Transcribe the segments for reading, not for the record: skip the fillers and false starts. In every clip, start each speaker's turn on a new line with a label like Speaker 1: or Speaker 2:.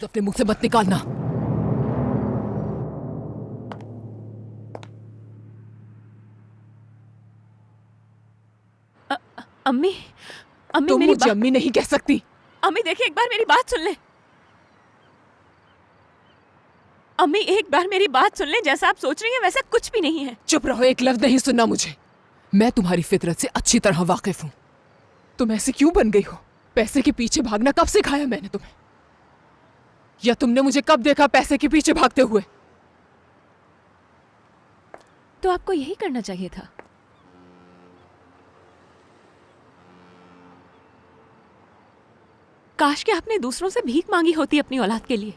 Speaker 1: लफ्ज अपने मुंह से मत निकालना।
Speaker 2: अम्मी, अम्मी
Speaker 1: तुम
Speaker 2: मेरी
Speaker 1: मुझे अम्मी नहीं कह सकती।
Speaker 2: अम्मी देखिए, एक बार मेरी बात सुन ले। अम्मी एक बार मेरी बात सुन ले, जैसा आप सोच रही हैं वैसा कुछ भी नहीं है।
Speaker 1: चुप रहो, एक लफ्ज नहीं सुनना मुझे। मैं तुम्हारी फितरत से अच्छी तरह वाकिफ हूँ। तुम ऐसे क्यों बन गई हो? पैसे के पीछे भागना कब सिखाया मैंने तुम्हें? या तुमने मुझे कब देखा पैसे के पीछे भागते हुए?
Speaker 2: तो आपको यही करना चाहिए था। काश कि आपने दूसरों से भीख मांगी होती अपनी औलाद के लिए,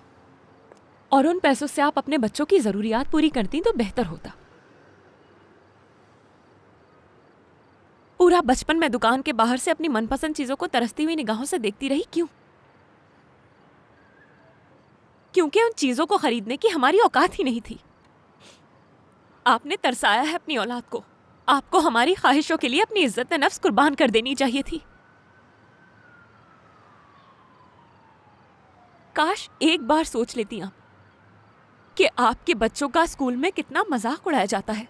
Speaker 2: और उन पैसों से आप अपने बच्चों की जरूरियात पूरी करती तो बेहतर होता। पूरा बचपन में दुकान के बाहर से अपनी मनपसंद चीजों को तरसती हुई निगाहों से देखती रही। क्यों? क्योंकि उन चीजों को खरीदने की हमारी औकात ही नहीं थी। आपने तरसाया है अपनी औलाद को। आपको हमारी ख्वाहिशों के लिए अपनी इज्जत नफ्स कुर्बान कर देनी चाहिए थी। काश एक बार सोच लेती आप कि आपके बच्चों का स्कूल में कितना मजाक उड़ाया जाता है।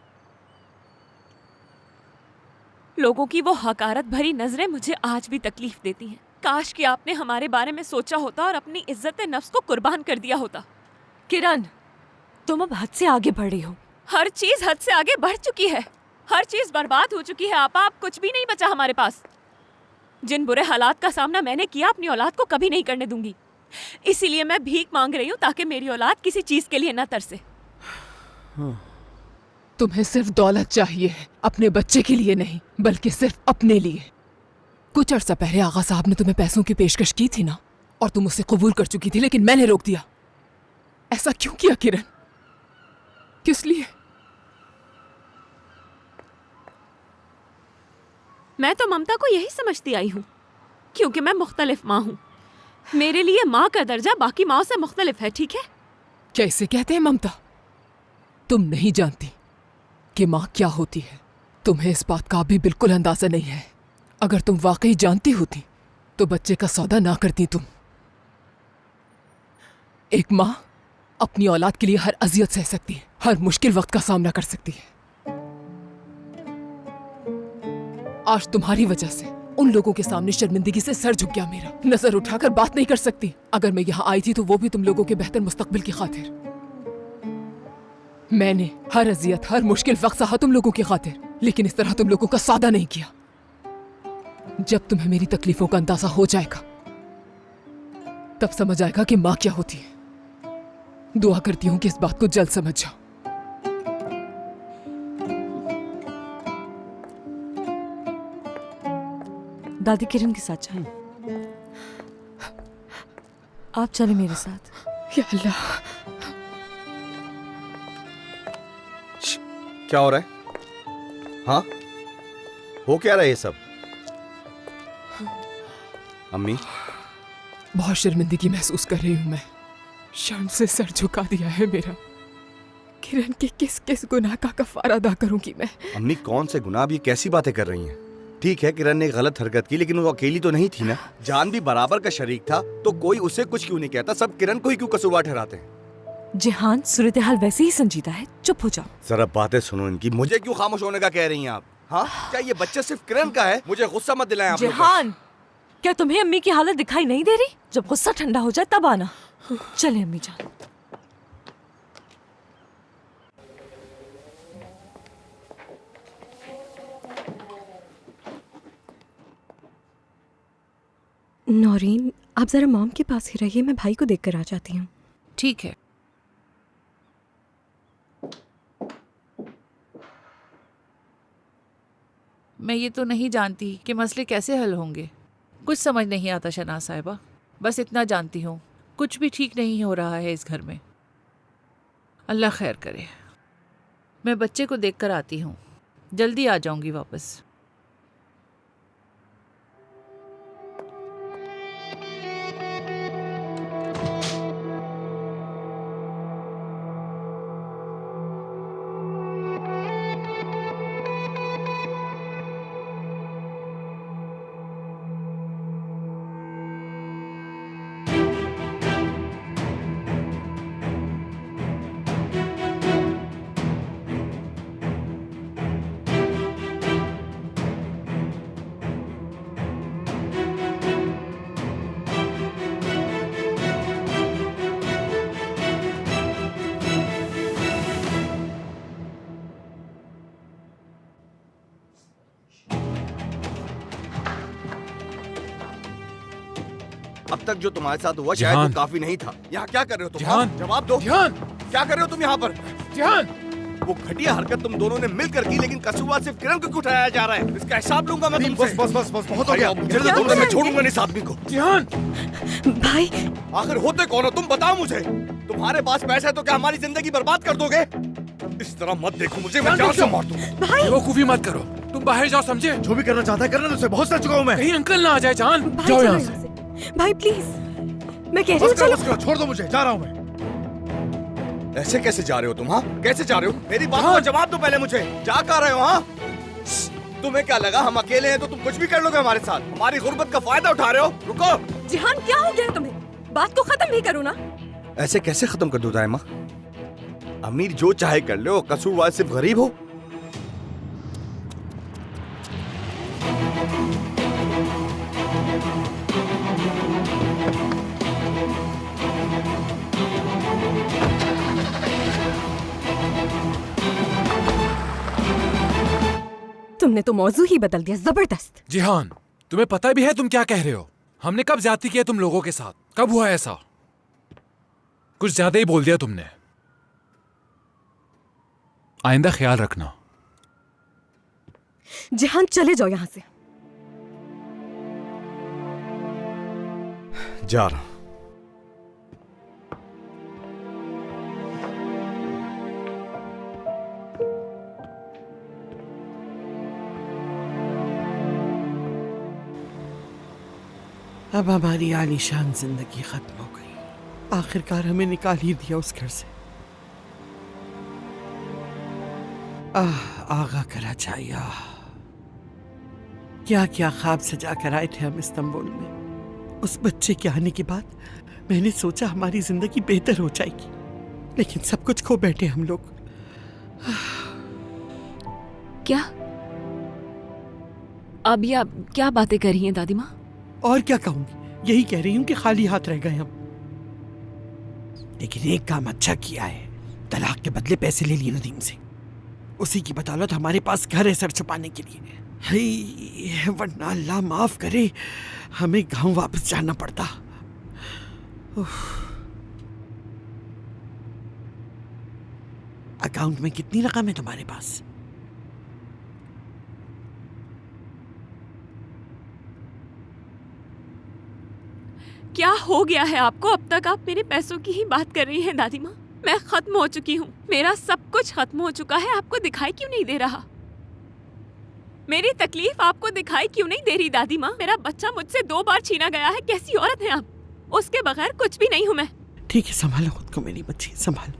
Speaker 2: लोगों की वो हकारत भरी नजरें मुझे आज भी तकलीफ देती हैं। काश कि आपने हमारे बारे में सोचा होता और अपनी इज्जत नफ्स को कुर्बान कर दिया होता।
Speaker 3: किरण, तुम अब हद से आगे बढ़ रही हो।
Speaker 2: हर चीज हद से आगे बढ़ चुकी है। हर चीज बर्बाद हो चुकी है। आप कुछ भी नहीं बचा हमारे पास। जिन बुरे हालात का सामना मैंने किया अपनी औलाद को कभी नहीं करने दूंगी। इसीलिए मैं भीख मांग रही हूँ ताकि मेरी औलाद किसी चीज के लिए न तरसे।
Speaker 1: तुम्हें सिर्फ दौलत चाहिए है, अपने बच्चे के लिए नहीं बल्कि सिर्फ अपने लिए। कुछ अर्सा पहले आगा साहब ने तुम्हें पैसों की पेशकश की थी ना, और तुम उसे कबूल कर चुकी थी, लेकिन मैंने रोक दिया। ऐसा क्यों किया किरण? किस लिए?
Speaker 2: मैं तो ममता को यही समझती आई हूँ, क्योंकि मैं मुख्तलिफ माँ हूँ। मेरे लिए माँ का दर्जा बाकी माँ से मुख्तलिफ है, ठीक है?
Speaker 1: कैसे कहते हैं ममता? तुम नहीं जानती कि माँ क्या होती है। तुम्हें इस बात का भी बिल्कुल अंदाजा नहीं है। अगर तुम वाकई जानती होती तो बच्चे का सौदा ना करती तुम। एक माँ अपनी औलाद के लिए हर अजियत सह सकती है, हर मुश्किल वक्त का सामना कर सकती है। आज तुम्हारी वजह से उन लोगों के सामने शर्मिंदगी से सर झुक गया मेरा। नजर उठाकर बात नहीं कर सकती। अगर मैं यहाँ आई थी तो वो भी तुम लोगों के बेहतर मुस्तकबिल की खातिर। मैंने हर अजियत, हर मुश्किल वक्त सहा तुम लोगों की खातिर, लेकिन इस तरह तुम लोगों का सौदा नहीं किया। जब तुम्हें मेरी तकलीफों का अंदाजा हो जाएगा तब समझ आएगा कि माँ क्या होती है। दुआ करती हूँ कि इस बात को जल्द समझ जाओ।
Speaker 3: दादी किरण के साथ जाएं। आप चले मेरे साथ।
Speaker 1: या अल्लाह,
Speaker 4: क्या हो रहा है? हाँ, हो क्या रहा है ये सब? अम्मी,
Speaker 1: बहुत शर्मिंदगी महसूस कर रही हूँ मैं। शर्म से सर झुका दिया है मेरा। किरण के किस किस गुनाह का कफारा अदा करूंगी मैं?
Speaker 4: अम्मी कौन से गुनाह? ये कैसी बातें कर रही हैं? ठीक है, किरण ने गलत हरकत की, लेकिन वो अकेली तो नहीं थी ना। जान भी बराबर का शरीक था, तो कोई उसे कुछ क्यों नहीं कहता? सब किरण को ही क्यों कसूरवार ठहराते हैं?
Speaker 3: जिहान, सूरत हाल वैसे ही संजीदा है, चुप हो जाओ।
Speaker 4: जरा बातें सुनो इनकी। मुझे क्यों खामोश होने का कह रही हैं आप? हाँ, क्या ये बच्चा सिर्फ किरण का है? मुझे गुस्सा मत दिलाएं आप लोग।
Speaker 3: जिहान, क्या तुम्हें अम्मी की हालत दिखाई नहीं दे रही? जब गुस्सा ठंडा हो जाए तब आना। चले अम्मी जान।
Speaker 5: नौरीन, आप जरा मॉम के पास ही रहिए, मैं भाई को देखकर आ जाती हूँ।
Speaker 6: ठीक है। मैं ये तो नहीं जानती कि मसले कैसे हल होंगे। कुछ समझ नहीं आता शनाज साहिबा। बस इतना जानती हूँ कुछ भी ठीक नहीं हो रहा है इस घर में। अल्लाह खैर करे। मैं बच्चे को देख कर आती हूँ, जल्दी आ जाऊँगी वापस।
Speaker 4: तक जो तुम्हारे साथ हुआ शायद वो काफी नहीं था। यहाँ क्या कर रहे हो तुम? हाँ? जवाब दो। क्या कर रहे हो तुम यहाँ पर? वो घटिया हरकत तुम दोनों ने मिलकर की, लेकिन कसूरवार सिर्फ किरण को क्यों ठहराया जा रहा है? इसका हिसाब लूंगा मैं तुमसे। बस बहुत हो गया। मैं छोड़ूंगा नहीं इस आदमी को।
Speaker 5: भाई
Speaker 4: आखिर होते कौन हो तुम? बताओ मुझे। तुम्हारे पास पैसा है तो क्या हमारी जिंदगी बर्बाद कर दोगे? इस तरह मत देखो मुझे, मैं जान से मार दूंगा।
Speaker 7: बेवकूफी मत करो, तुम बाहर जाओ, समझे?
Speaker 4: जो भी करना चाहता है करना, तुझसे बहुत सह चुका हूँ मैं।
Speaker 7: कहीं अंकल ना आ जाए। जान
Speaker 5: भाई
Speaker 7: जाओ
Speaker 5: चलो
Speaker 7: यहाँ
Speaker 5: यहाँ
Speaker 7: से।
Speaker 5: से। भाई प्लीज, मैं कह रही हूँ चलो।
Speaker 4: छोड़ दो मुझे, जा रहा हूँ मैं। ऐसे कैसे जा रहे हो तुम? हाँ कैसे जा रहे हो? मेरी बात का जवाब दो पहले मुझे। जा कर रहे हो? हाँ तुम्हें क्या लगा हम अकेले हैं तो तुम कुछ भी कर लोगे हमारे साथ? हमारी गुर्बत का फायदा उठा रहे हो? रुको।
Speaker 5: जिहान क्या हो गया तुम्हें? बात को खत्म नहीं करो ना।
Speaker 4: ऐसे कैसे खत्म कर दो दायमा? अमीर जो चाहे कर लो, कसूरवार सिर्फ गरीब हो।
Speaker 5: तुमने तो मौजू ही बदल दिया, जबरदस्त।
Speaker 7: जिहान, तुम्हें पता भी है तुम क्या कह रहे हो? हमने कब ज्यादती किया तुम लोगों के साथ? कब हुआ ऐसा? कुछ ज्यादा ही बोल दिया तुमने। आइंदा ख्याल रखना।
Speaker 5: जिहान चले जाओ यहाँ से।
Speaker 4: जा रहा हूं।
Speaker 8: अब हमारी आलीशान जिंदगी खत्म हो गई। आखिरकार हमें निकाल ही दिया उस घर से। आगा कराचाया, क्या क्या ख्वाब सजा कर आए थे हम इस्तांबुल में। उस बच्चे के आने के बाद मैंने सोचा हमारी जिंदगी बेहतर हो जाएगी, लेकिन सब कुछ खो बैठे हम लोग।
Speaker 2: क्या अभी आप क्या बातें कर रही हैं दादी माँ?
Speaker 8: और क्या कहूंगी, यही कह रही हूं कि खाली हाथ रह गए हम। लेकिन एक काम अच्छा किया है, तलाक के बदले पैसे ले लिए नदीम से। उसी की बदौलत हमारे पास घर है सर छुपाने के लिए। हे वरना अल्लाह माफ करे हमें गांव वापस जाना पड़ता। अकाउंट में कितनी रकम है तुम्हारे पास?
Speaker 2: क्या हो गया है आपको? अब तक आप मेरे पैसों की ही बात कर रही हैं दादी माँ। मैं खत्म हो चुकी हूँ, मेरा सब कुछ खत्म हो चुका है। आपको दिखाई क्यों नहीं दे रहा? मेरी तकलीफ आपको दिखाई क्यों नहीं दे रही दादी माँ? मेरा बच्चा मुझसे 2 बार छीना गया है। कैसी औरत है आप? उसके बगैर कुछ भी नहीं हूँ मैं।
Speaker 8: ठीक है, संभालो खुद को मेरी बच्ची, संभालो।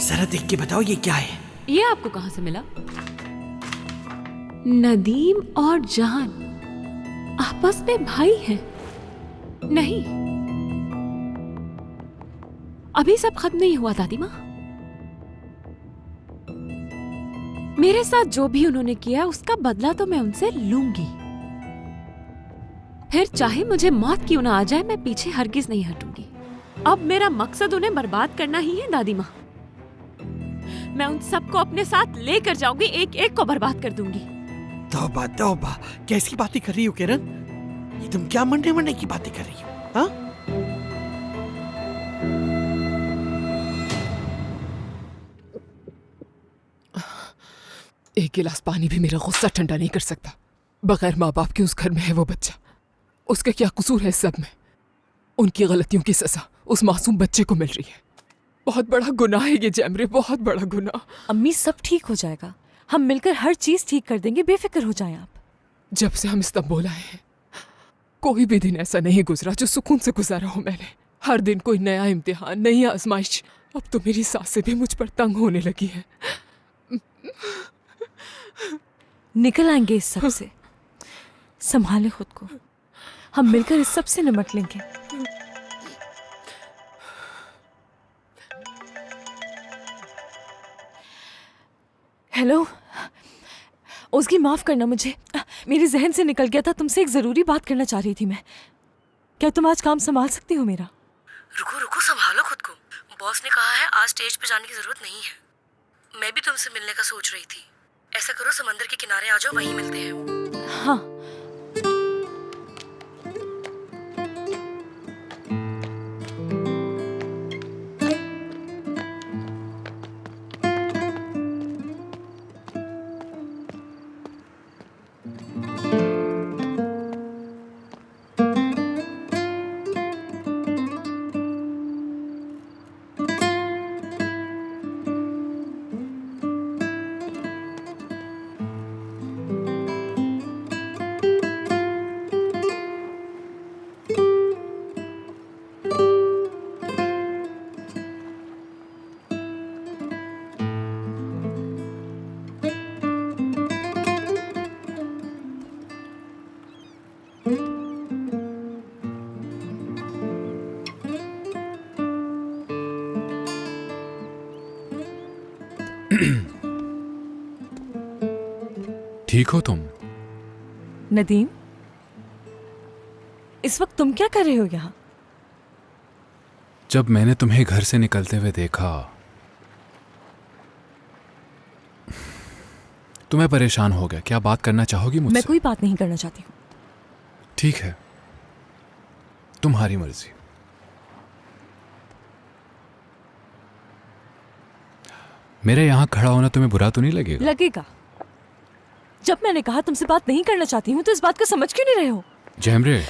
Speaker 8: जरा देख के बताओ ये क्या है?
Speaker 2: ये आपको कहाँ से मिला? नदीम और जहान आपस में भाई हैं? नहीं, अभी सब खत्म नहीं हुआ दादी माँ। मेरे साथ जो भी उन्होंने किया उसका बदला तो मैं उनसे लूंगी। फिर चाहे मुझे मौत क्यों ना आ जाए, मैं पीछे हरगिज नहीं हटूंगी। अब मेरा मकसद उन्हें बर्बाद करना ही है दादी माँ। मैं उन सबको अपने साथ लेकर जाऊंगी, एक एक को बर्बाद कर दूंगी।
Speaker 8: तौबा तौबा, कैसी बातें कर रही हो किरण? ये तुम क्या मरने मरने की बातें कर रही हो? हाँ?
Speaker 1: एक गिलास पानी भी मेरा गुस्सा ठंडा नहीं कर सकता। बगैर माँ बाप के उस घर में है वो बच्चा। उसका क्या कसूर है इस सब में? उनकी गलतियों की सजा उस मासूम बच्चे को मिल रही है। बहुत बड़ा गुनाह है ये जैमरे, बहुत बड़ा गुनाह।
Speaker 3: अम्मी सब ठीक हो जाएगा, हम मिलकर हर चीज ठीक कर देंगे, बेफिक्र हो जाएं आप।
Speaker 1: जब से हम इस्तांबुल आए हैं कोई भी दिन ऐसा नहीं गुजरा जो सुकून से गुजारा हो मैंने। हर दिन कोई नया इम्तिहान, नई आजमाइश। अब तो मेरी सांसें भी मुझ पर तंग होने लगी है।
Speaker 3: निकल आएंगे इस सब से। संभाले खुद को, हम मिलकर इस सब से निपट लेंगे। हेलो उसकी माफ करना, मुझे मेरे जहन से निकल गया था। तुमसे एक जरूरी बात करना चाह रही थी मैं। क्या तुम आज काम संभाल सकती हो मेरा?
Speaker 9: रुको रुको, संभालो खुद को। बॉस ने कहा है आज स्टेज पे जाने की जरूरत नहीं है। मैं भी तुमसे मिलने का सोच रही थी। ऐसा करो समंदर के किनारे आ जाओ, वहीं मिलते हैं।
Speaker 3: हाँ
Speaker 7: ठीक हो तुम?
Speaker 3: नदीम, इस वक्त तुम क्या कर रहे हो यहाँ?
Speaker 7: जब मैंने तुम्हें घर से निकलते हुए देखा तो मैं परेशान हो गया। क्या बात करना चाहोगी मुझसे?
Speaker 3: मैं कोई बात नहीं करना चाहती हूँ।
Speaker 7: ठीक है, तुम्हारी मर्जी। मेरे यहाँ खड़ा होना तुम्हें बुरा तो नहीं लगेगा?
Speaker 3: लगेगा। जब मैंने कहा तुमसे बात नहीं करना चाहती हूँ तो इस बात को समझ क्यों नहीं रहे हो?
Speaker 7: जैमरे,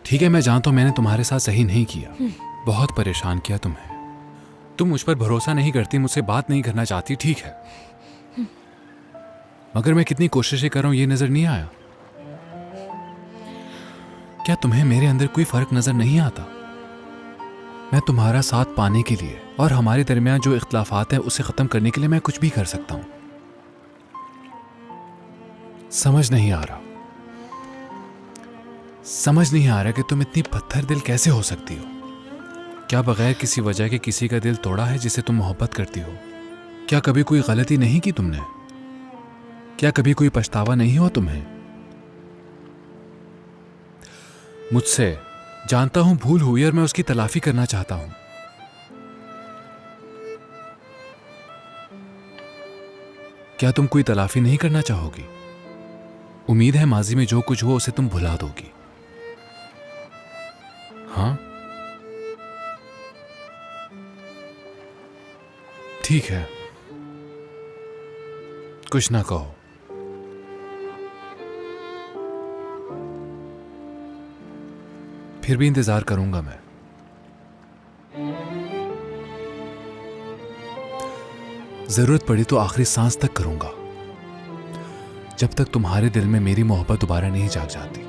Speaker 7: ठीक है, मैं जानता हूं मैंने तुम्हारे साथ सही नहीं किया, बहुत परेशान किया तुम्हें। तुम मुझ पर भरोसा नहीं करती, मुझसे बात नहीं करना चाहती, ठीक है, मगर मैं कितनी कोशिशें कर रहा हूं ये नजर नहीं आया? क्या तुम्हें मेरे अंदर कोई फर्क नजर नहीं आता? मैं तुम्हारा साथ पाने के लिए और हमारे दरमियान जो इख्तलाफात है उसे खत्म करने के लिए मैं कुछ भी कर सकता हूं। समझ नहीं आ रहा कि तुम इतनी पत्थर दिल कैसे हो सकती हो? क्या बगैर किसी वजह के किसी का दिल तोड़ा है जिसे तुम मोहब्बत करती हो? क्या कभी कोई गलती नहीं की तुमने? क्या कभी कोई पछतावा नहीं हुआ तुम्हें? मुझसे जानता हूं भूल हुई और मैं उसकी तलाफी करना चाहता हूं। क्या तुम कोई तलाफी नहीं करना चाहोगी? उम्मीद है माजी में जो कुछ हुआ उसे तुम भुला दोगी। हाँ, ठीक है, कुछ ना कहो। फिर भी इंतजार करूंगा मैं। जरूरत पड़ी तो आखिरी सांस तक करूंगा, जब तक तुम्हारे दिल में मेरी मोहब्बत दोबारा नहीं जाग जाती।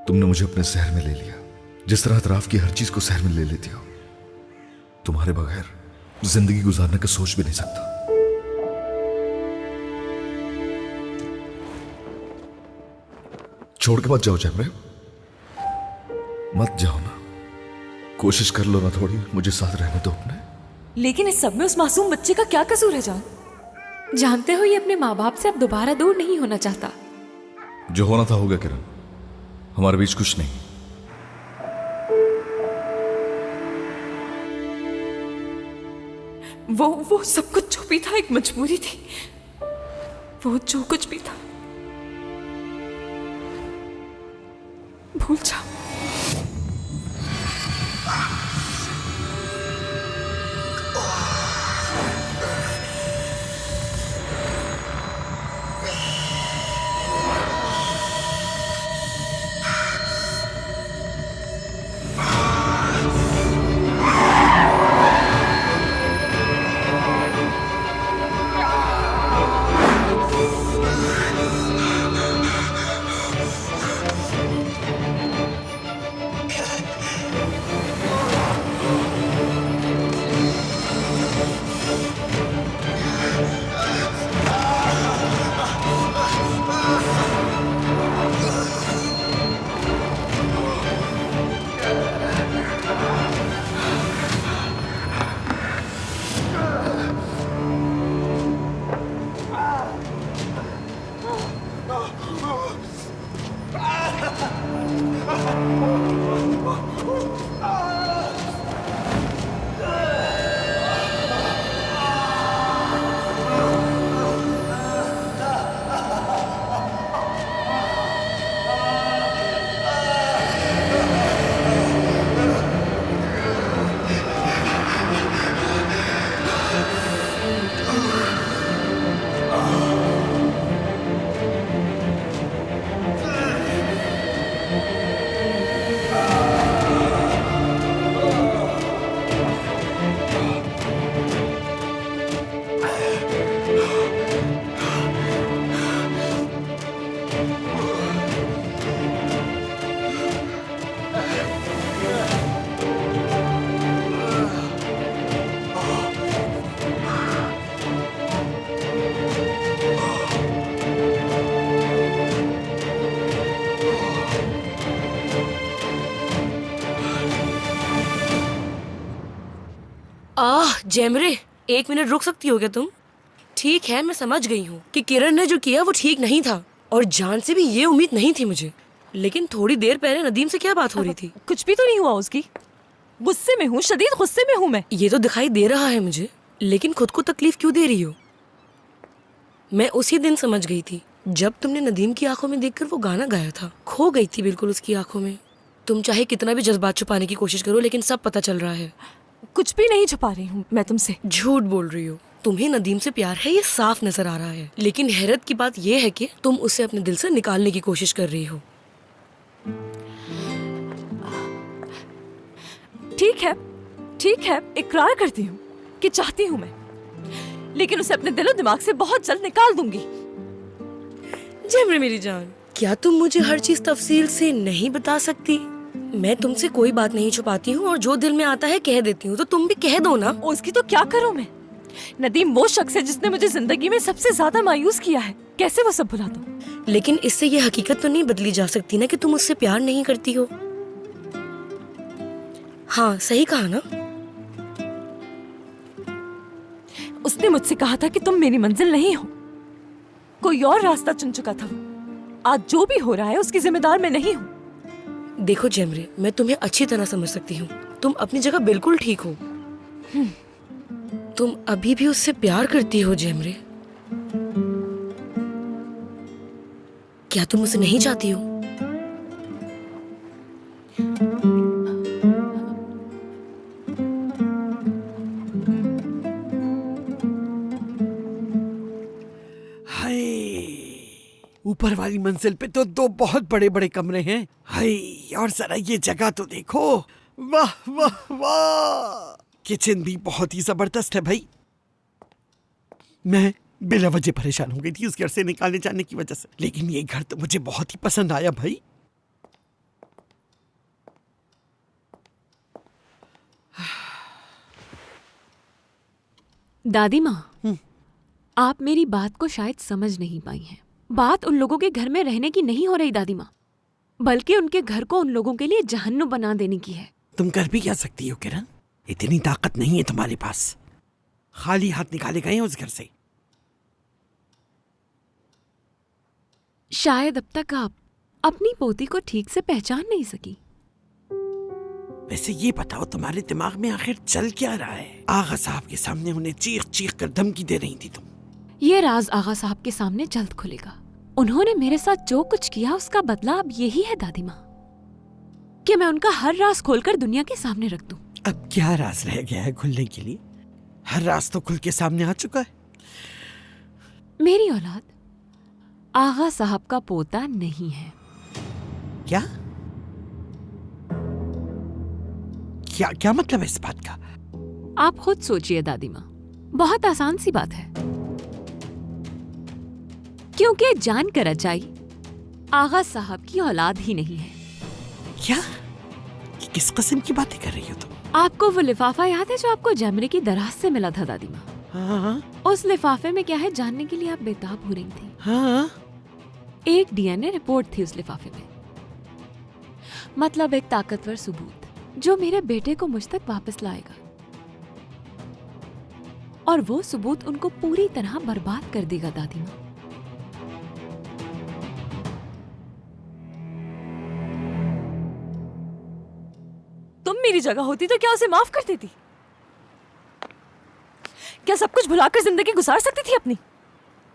Speaker 10: तुमने मुझे अपने शहर में ले लिया, जिस तरह अतराफ की हर चीज को शहर में ले लेती हो। तुम्हारे बगैर जिंदगी गुजारने का सोच भी नहीं सकता। छोड़ के मत जाओ जैमरे, मत जाओ ना, कोशिश कर लो ना थोड़ी, मुझे साथ रहने दो अपने।
Speaker 3: लेकिन इस सब में उस मासूम बच्चे का क्या कसूर है जान?
Speaker 2: जानते हो ये अपने माँ बाप से अब दोबारा दूर नहीं होना चाहता।
Speaker 10: जो होना था हो गया किरण, हमारे बीच कुछ नहीं।
Speaker 3: वो सब कुछ जो भी था एक मजबूरी थी। वो जो कुछ भी था भूल जाओ।
Speaker 9: जेमरे, 1 मिनट रुक सकती हो क्या तुम? ठीक है, मैं समझ गई हूँ कि किरण ने जो किया वो ठीक नहीं था और जान से भी ये उम्मीद नहीं थी मुझे। लेकिन थोड़ी देर पहले नदीम से क्या बात हो रही थी?
Speaker 3: कुछ भी तो नहीं हुआ उसकी। गुस्से में हूँ, शदीद गुस्से में हूँ मैं।
Speaker 9: ये तो दिखाई दे रहा है मुझे, लेकिन खुद को तकलीफ क्यों दे रही हो? मैं उसी दिन समझ गई थी जब तुमने नदीम की आंखों में देखकर वो गाना गाया था। खो गई थी बिल्कुल उसकी आंखों में। तुम चाहे कितना भी जज्बात छुपाने की कोशिश करो, लेकिन सब पता चल रहा है।
Speaker 3: कुछ भी नहीं छुपा रही हूँ मैं तुमसे।
Speaker 9: झूठ बोल रही हो। तुम्हें नदीम से प्यार है, ये साफ नजर आ रहा है। लेकिन हैरत की बात यह है कि तुम उसे अपने दिल से निकालने की कोशिश कर रही हो।
Speaker 3: ठीक है, इकरार करती हूँ कि चाहती हूँ मैं, लेकिन उसे अपने दिलो दिमाग से बहुत जल्द निकाल दूंगी।
Speaker 9: जेमरे मेरी जान, क्या तुम मुझे हर चीज तफसील से नहीं बता सकती? मैं तुमसे कोई बात नहीं छुपाती हूँ और जो दिल में आता है कह देती हूँ, तो तुम भी कह दो ना।
Speaker 3: उसकी तो क्या करूँ मैं? नदीम वो शख्स है जिसने मुझे जिंदगी में सबसे ज्यादा मायूस किया है। कैसे वो सब भुला दूं?
Speaker 9: लेकिन इससे ये हकीकत तो नहीं बदली जा सकती ना कि तुम उससे प्यार नहीं करती हो। हाँ, सही कहा ना?
Speaker 3: उसने मुझसे कहा था कि तुम मेरी मंजिल नहीं हो, कोई और रास्ता चुन चुका था वो। आज जो भी हो रहा है उसकी जिम्मेदार मैं नहीं हूँ।
Speaker 9: देखो जेमरे, मैं तुम्हें अच्छी तरह समझ सकती हूँ। तुम अपनी जगह बिल्कुल ठीक हो। तुम अभी भी उससे प्यार करती हो जेमरे? क्या तुम उसे नहीं चाहती हो?
Speaker 8: हाय, ऊपर वाली मंजिल पे तो 2 बहुत बड़े बड़े कमरे हैं। हाय, और जरा ये जगह तो देखो। वाह वाह वाह, किचन भी बहुत ही जबरदस्त है भाई। मैं बिला वजह परेशान हो गई थी उस घर से निकाले जाने की वजह से, लेकिन ये घर तो मुझे बहुत ही पसंद आया भाई।
Speaker 2: दादी माँ, आप मेरी बात को शायद समझ नहीं पाई हैं। बात उन लोगों के घर में रहने की नहीं हो रही दादी माँ, बल्कि उनके घर को उन लोगों के लिए जहन्नुम बना देने की है।
Speaker 8: तुम कर भी क्या सकती हो किरण? इतनी ताकत नहीं है तुम्हारे पास। खाली हाथ निकाले गए हैं उस घर से।
Speaker 2: शायद अब तक आप अपनी पोती को ठीक से पहचान नहीं सकी।
Speaker 8: वैसे ये बताओ, तुम्हारे दिमाग में आखिर चल क्या रहा है? आगा साहब के सामने उन्हें चीख चीख कर धमकी दे रही थी तुम।
Speaker 2: ये राज आगा साहब के सामने जल्द खुलेगा। उन्होंने मेरे साथ जो कुछ किया उसका बदला अब यही है दादी माँ, कि मैं उनका हर राज खोलकर दुनिया के सामने रख दूं।
Speaker 8: अब क्या राज रह गया है खुलने के लिए? हर राज तो खुल के सामने आ चुका है।
Speaker 2: मेरी औलाद आगा साहब का पोता नहीं है।
Speaker 8: क्या क्या क्या मतलब है इस बात का?
Speaker 2: आप खुद सोचिए दादी माँ, बहुत आसान सी बात है। क्योंकि जान कर अचाई आगा साहब की औलाद ही नहीं है।
Speaker 8: क्या? किस किस्म की बातें कर रही हो तुम?
Speaker 2: आपको वो लिफाफा याद है जो आपको जेमरे की दराज से मिला था दादी माँ?
Speaker 8: हाँ
Speaker 2: उस लिफाफे में क्या है जानने के लिए आप बेताब हो रही थी।
Speaker 8: हाँ।
Speaker 2: एक डीएनए रिपोर्ट थी उस लिफाफे में, मतलब एक ताकतवर सबूत जो मेरे बेटे को मुझ तक वापस लाएगा, और वो सबूत उनको पूरी तरह बर्बाद कर देगा दादी माँ।
Speaker 3: तुम मेरी जगह होती तो क्या उसे माफ कर देती? क्या सब कुछ भुलाकर जिंदगी गुजार सकती थी अपनी?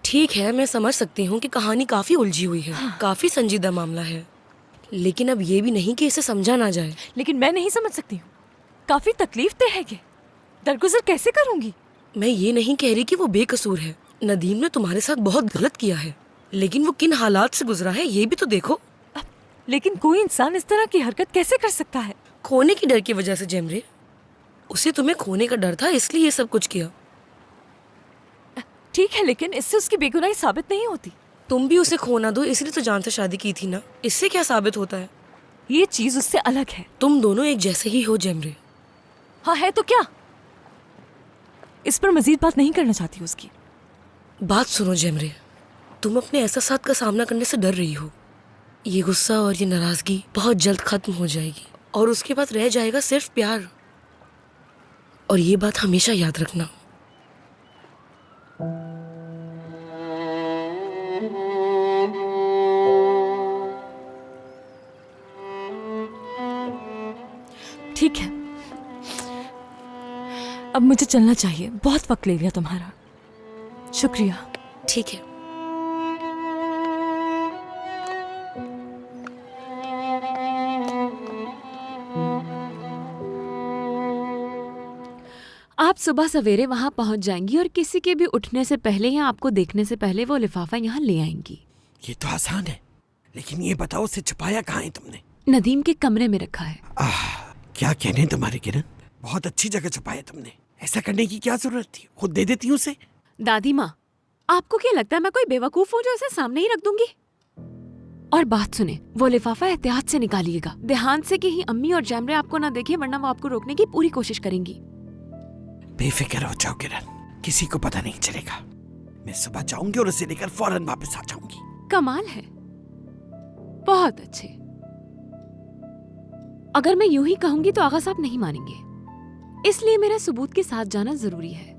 Speaker 9: ठीक है, मैं समझ सकती हूँ कि कहानी काफी उलझी हुई है। काफी संजीदा मामला है, लेकिन अब ये भी नहीं कि इसे समझा ना जाए।
Speaker 3: लेकिन मैं नहीं समझ सकती हूँ। काफी तकलीफ दे है। दरगुजर कैसे करूंगी?
Speaker 9: मैं ये नहीं कह रही कि वो बेकसूर है। नदीम ने तुम्हारे साथ बहुत गलत किया है, लेकिन वो किन हालात से गुजरा है ये भी तो देखो।
Speaker 3: लेकिन कोई इंसान इस तरह की हरकत कैसे कर सकता है?
Speaker 9: खोने की डर की वजह से जेमरे। उसे तुम्हें खोने का डर था, इसलिए ये सब कुछ किया।
Speaker 3: ठीक है, लेकिन इससे उसकी बेगुनाही साबित नहीं होती।
Speaker 9: तुम भी उसे खोना दो, इसलिए तो जान से शादी की थी ना। इससे क्या साबित होता है?
Speaker 3: ये चीज उससे अलग है।
Speaker 9: तुम दोनों एक जैसे ही हो जेमरे।
Speaker 3: हाँ है तो क्या? इस पर मजीद बात नहीं करना चाहती उसकी।
Speaker 9: बात सुनो जेमरे, तुम अपने एहसासात का सामना करने से डर रही हो। ये गुस्सा और ये नाराजगी बहुत जल्द खत्म हो जाएगी और उसके बाद रह जाएगा सिर्फ प्यार। और ये बात हमेशा याद रखना।
Speaker 3: ठीक है, अब मुझे चलना चाहिए, बहुत वक्त ले लिया तुम्हारा। शुक्रिया।
Speaker 9: ठीक है।
Speaker 2: आप सुबह सवेरे वहां पहुंच जाएंगी और किसी के भी उठने से पहले या आपको देखने से पहले वो लिफाफा यहाँ ले आएंगी।
Speaker 8: ये तो आसान है, लेकिन ये बताओ उसे छुपाया कहाँ है तुमने?
Speaker 2: नदीम के कमरे में रखा है।
Speaker 8: क्या कहने तुम्हारे किरण, बहुत अच्छी जगह छुपाया तुमने। ऐसा करने की क्या जरूरत थी, खुद दे देती हूँ उसे।
Speaker 2: दादी माँ, आपको क्या लगता है मैं कोई बेवकूफ हूँ जो इसे सामने ही रख दूंगी? और बात सुने, वो लिफाफा एहतियात से निकालिएगा, ध्यान से कि ही अम्मी और जैमरे आपको ना देखे, वरना वो आपको रोकने की पूरी कोशिश करेंगी।
Speaker 8: बेफिक्र हो जाओ किरण, किसी को पता नहीं चलेगा। मैं सुबह जाऊंगी और उसे लेकर फौरन वापस आ जाऊंगी।
Speaker 2: कमाल है, बहुत अच्छे। अगर मैं यूं ही कहूंगी तो आगा साहब नहीं मानेंगे, इसलिए मेरा सबूत के साथ जाना जरूरी है,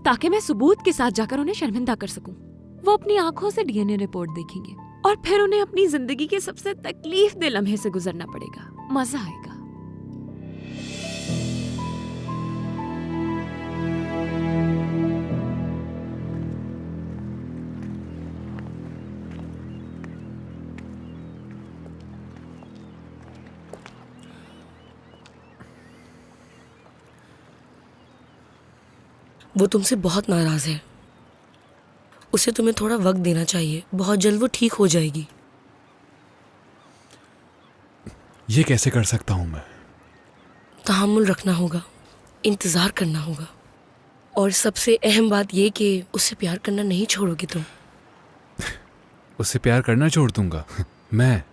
Speaker 2: ताकि मैं सबूत के साथ जाकर उन्हें शर्मिंदा कर सकूं। वो अपनी आंखों से डीएनए रिपोर्ट देखेंगे और फिर उन्हें अपनी जिंदगी के सबसे तकलीफ दे लम्हे से गुजरना पड़ेगा। मजा आएगा।
Speaker 9: वो तुमसे बहुत नाराज है, उसे तुम्हें थोड़ा वक्त देना चाहिए, बहुत जल्द वो ठीक हो जाएगी।
Speaker 7: ये कैसे कर सकता हूं मैं?
Speaker 9: तहम्मुल रखना होगा, इंतजार करना होगा, और सबसे अहम बात ये कि उससे प्यार करना नहीं छोड़ोगे तुम।
Speaker 7: उससे प्यार करना छोड़ दूंगा मैं?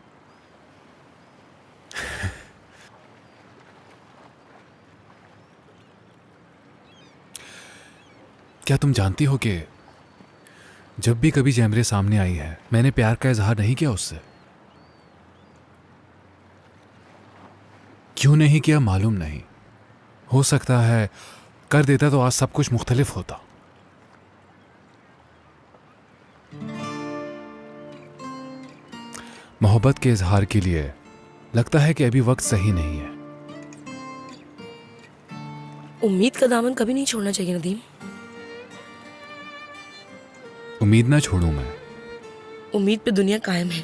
Speaker 7: क्या तुम जानती हो कि जब भी कभी जैमरे सामने आई है, मैंने प्यार का इजहार नहीं किया उससे? क्यों नहीं किया मालूम नहीं, हो सकता है कर देता तो आज सब कुछ मुख्तलिफ होता। मोहब्बत के इजहार के लिए लगता है कि अभी वक्त सही नहीं है।
Speaker 9: उम्मीद का दामन कभी नहीं छोड़ना चाहिए नदीम।
Speaker 7: उम्मीद ना छोड़ूं मैं?
Speaker 9: उम्मीद पे दुनिया कायम है।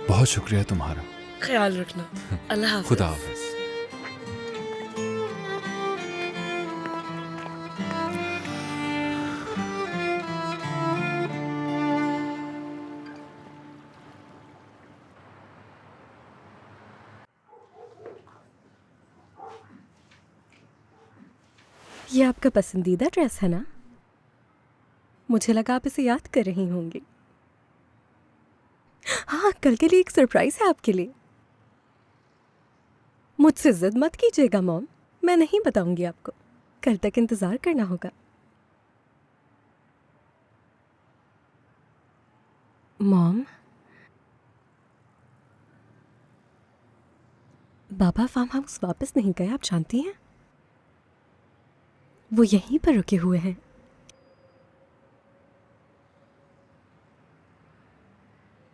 Speaker 7: बहुत शुक्रिया तुम्हारा।
Speaker 9: ख्याल रखना। अल्लाह हाफ़िज़।
Speaker 7: खुदा हाफिज।
Speaker 5: ये आपका पसंदीदा ड्रेस है ना? मुझे लगा आप इसे याद कर रही होंगी। हाँ, कल के लिए एक सरप्राइज है आपके लिए। मुझसे जिद मत कीजिएगा मॉम, मैं नहीं बताऊंगी आपको, कल तक इंतजार करना होगा। मॉम, बाबा फार्म हाउस वापस नहीं गए, आप जानती हैं? वो यहीं पर रुके हुए हैं।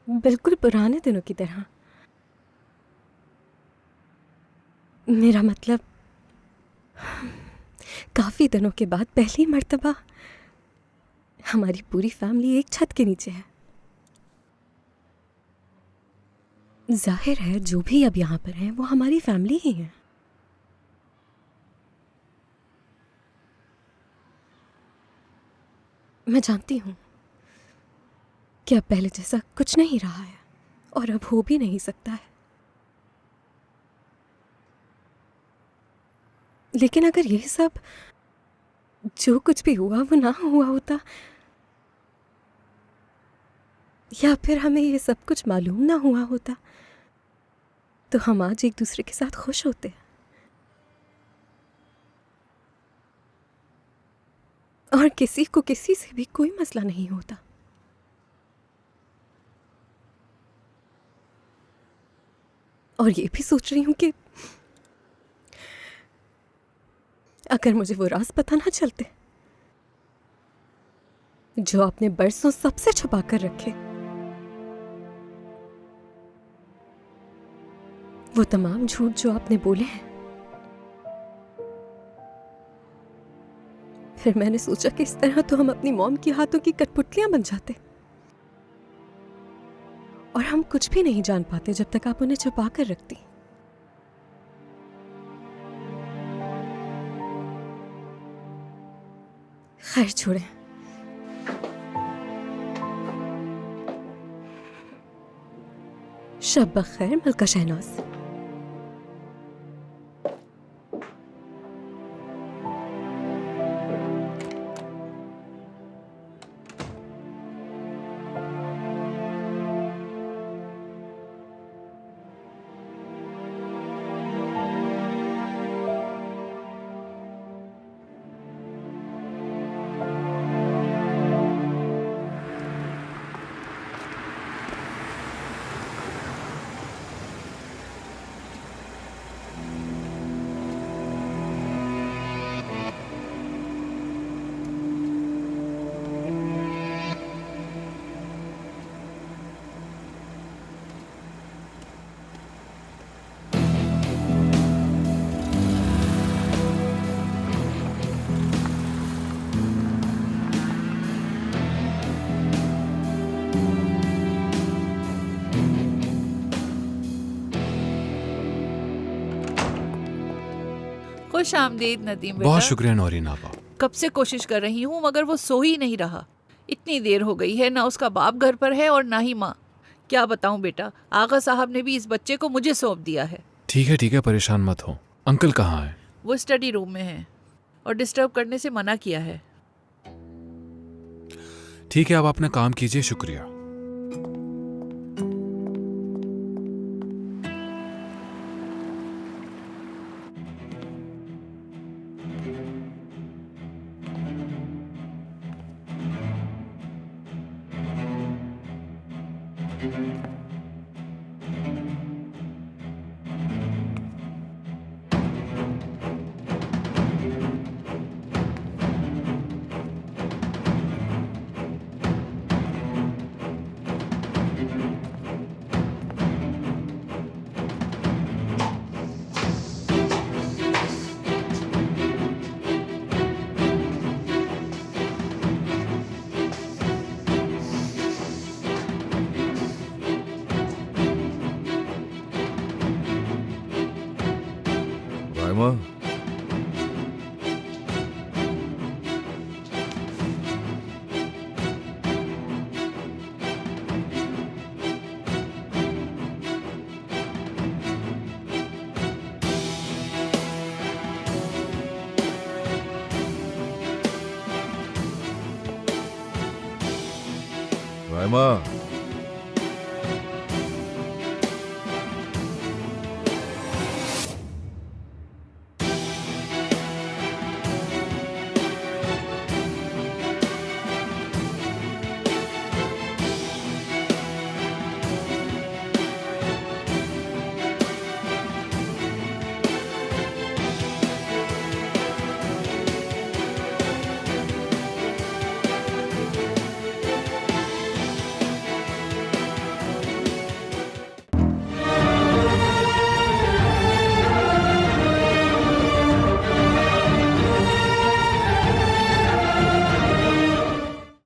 Speaker 5: बिल्कुल पुराने दिनों की तरह। मेरा मतलब काफी दिनों के बाद पहली मर्तबा हमारी पूरी फैमिली एक छत के नीचे है। जाहिर है जो भी अब यहाँ पर हैं वो हमारी फैमिली ही है। मैं जानती हूँ कि अब पहले जैसा कुछ नहीं रहा है और अब हो भी नहीं सकता है, लेकिन अगर ये सब जो कुछ भी हुआ वो ना हुआ होता, या फिर हमें ये सब कुछ मालूम ना हुआ होता, तो हम आज एक दूसरे के साथ खुश होते और किसी को किसी से भी कोई मसला नहीं होता। और ये भी सोच रही हूँ कि अगर मुझे वो राज पता ना चलते जो आपने बरसों सबसे छुपा कर रखे, वो तमाम झूठ जो आपने बोले हैं, फिर मैंने सोचा कि इस तरह तो हम अपनी मॉम की हाथों की कठपुतलियां बन जाते और हम कुछ भी नहीं जान पाते जब तक आप उन्हें छुपा कर रखती। खैर छोड़े, शब बखैर मलका शहनाज।
Speaker 6: खुश आमदीद नदीम बेटा।
Speaker 7: बहुत शुक्रिया नौरीन आपा।
Speaker 6: कब से कोशिश कर रही हूँ मगर वो सो ही नहीं रहा। इतनी देर हो गई है, ना उसका बाप घर पर है और ना ही माँ। क्या बताऊँ बेटा, आगा साहब ने भी इस बच्चे को मुझे सौंप दिया है।
Speaker 7: ठीक है, परेशान मत हो। अंकल कहाँ है?
Speaker 6: वो स्टडी रूम में है और डिस्टर्ब करने से मना किया है।
Speaker 7: ठीक है, आप अपना काम कीजिए। शुक्रिया।
Speaker 10: रायमा, रायमा।